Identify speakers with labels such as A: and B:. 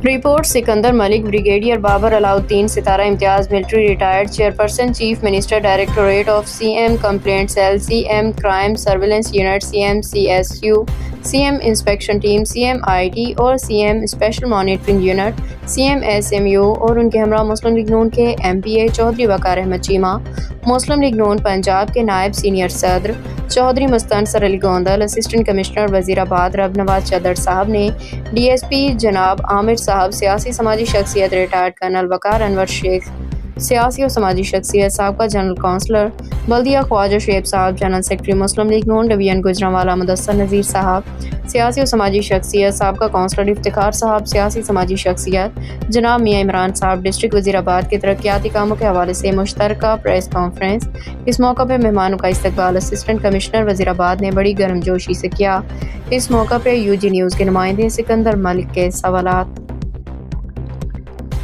A: Report Sikandar Malik, brigadier Babar Alauddin, Sitara Imtiaz, military retired, chairperson chief minister, directorate of CM complaint cell, CM crime surveillance unit, CM CSU, CM inspection team, CM IT और CM special monitoring unit, CM SMU और उनके हमरा मुस्लिम लीग नून के MPA Chaudhry Waqar Ahmad Cheema, Muslim League Noon Punjab के नायब senior सदर Chaudhry Mastan Sar Ali Gondal, assistant commissioner Wazirabad Rab Nawaz चदर साहब ने डीएसपी जनाब आमिर साहब, सियासी समाजी शख्सियत रिटायर्ड कर्नल वकार अनवर शेख, सियासी और समाजी शख्सियत साबका जनरल काउंसलर बल्दिया ख्वाजा शेब साहब, जनरल सेक्रेटरी मुस्लिम लीग नून डिवीजन गुजरांवाला मुदस्सर नज़ीर साहब, सियासी और समाजी शख्सियत साबका काउंसलर इफ्तिखार साहब, सियासी समाजी शख्सियत जनाब मियाँ इमरान साहब, डिस्ट्रिक्ट वजीराबाद के तरक्याती कामों के हवाले से मुश्तरका प्रेस कॉन्फ्रेंस। इस मौका पर मेहमानों का इस्तकबाल असिस्टेंट कमिश्नर वजीराबाद ने बड़ी गर्मजोशी से किया। इस मौका पर यूजी न्यूज़ के नुमाइंदे सिकंदर मलिक के सवालात।